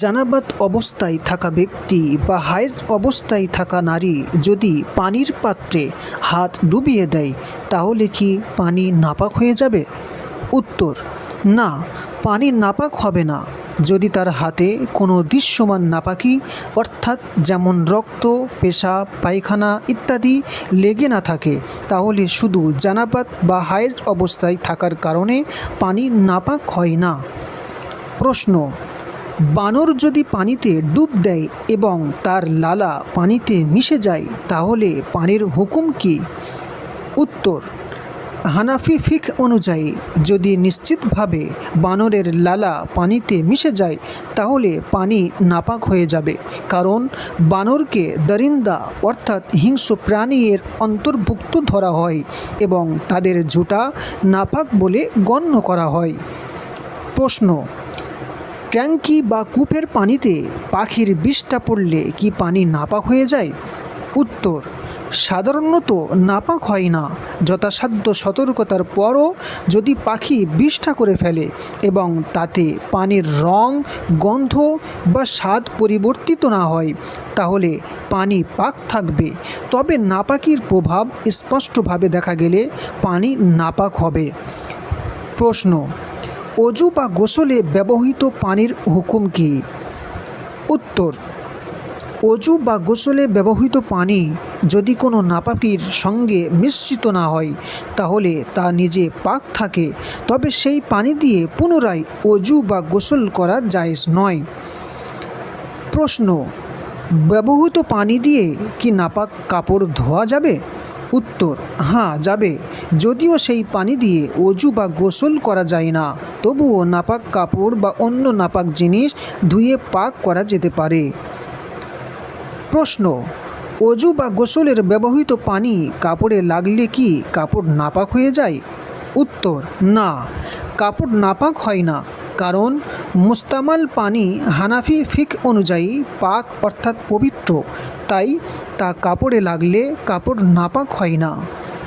জানাবাত অবস্থায় থাকা ব্যক্তি বা হায়েজ অবস্থায় থাকা নারী যদি পানির পাত্রে হাত ডুবিয়ে দেয় তাহলে কি পানি নাপাক হয়ে যাবে? উত্তর: না, পানি নাপাক হবে না। যদি তার হাতে কোনো দৃশ্যমান নাপাকি অর্থাৎ যেমন রক্ত, পেশাব, পায়খানা ইত্যাদি লেগে না থাকে, তাহলে শুধু জানাবাত বা হায়েজ অবস্থায় থাকার কারণে পানি নাপাক হয় না। প্রশ্ন: বানর যদি পানিতে ডুব দেয় এবং তার লালা পানিতে মিশে যায় তাহলে পানির হুকুম কী? উত্তর: হানাফি ফিকহ অনুযায়ী যদি নিশ্চিতভাবে বানরের লালা পানিতে মিশে যায় তাহলে পানি নাপাক হয়ে যাবে, কারণ বানরকে দরিন্দা অর্থাৎ হিংস্র প্রাণী এর অন্তর্ভুক্ত ধরা হয় এবং তাদের ঝুঁটা নাপাক বলে গণ্য করা হয়। প্রশ্ন: ট্যাঙ্কি বা কূপের পানিতে পাখির বিষ্ঠা পড়লে কি পানি নাপাক হয়ে যায়? উত্তর: সাধারণত নাপাক হয় না। যথাসাধ্য সতর্কতার পরও যদি পাখি বিষ্ঠা করে ফেলে এবং তাতে পানির রং, গন্ধ বা স্বাদ পরিবর্তিত না হয় তাহলে পানি পাক থাকবে, তবে নাপাকির প্রভাব স্পষ্টভাবে দেখা গেলে পানি নাপাক হবে। প্রশ্ন: অজু বা গোসলে ব্যবহৃত পানির হুকুম কী? উত্তর: অজু বা গোসলে ব্যবহৃত পানি যদি কোনো নাপাকির সঙ্গে মিশ্রিত না হয় তাহলে তা নিজে পাক থাকে, তবে সেই পানি দিয়ে পুনরায় অজু বা গোসল করা জায়েজ নয়। প্রশ্ন: ব্যবহৃত পানি দিয়ে কি নাপাক কাপড় ধোয়া যাবে? উত্তর: হ্যাঁ, যাবে। যদিও সেই পানি দিয়ে অজু বা গোসল করা যায় না, তবুও নাপাক কাপড় বা অন্য নাপাক জিনিস ধুয়ে পাক করা যেতে পারে। প্রশ্ন: অজু বা গোসলের ব্যবহৃত পানি কাপড়ে লাগলে কি কাপড় নাপাক হয়ে যায়? উত্তর: না, কাপড় নাপাক হয় না, কারণ মুস্তামাল পানি হানাফি ফিকহ অনুযায়ী পাক অর্থাৎ পবিত্র, তাই তা কাপড়ে লাগলে কাপড় নাপাক হয় না।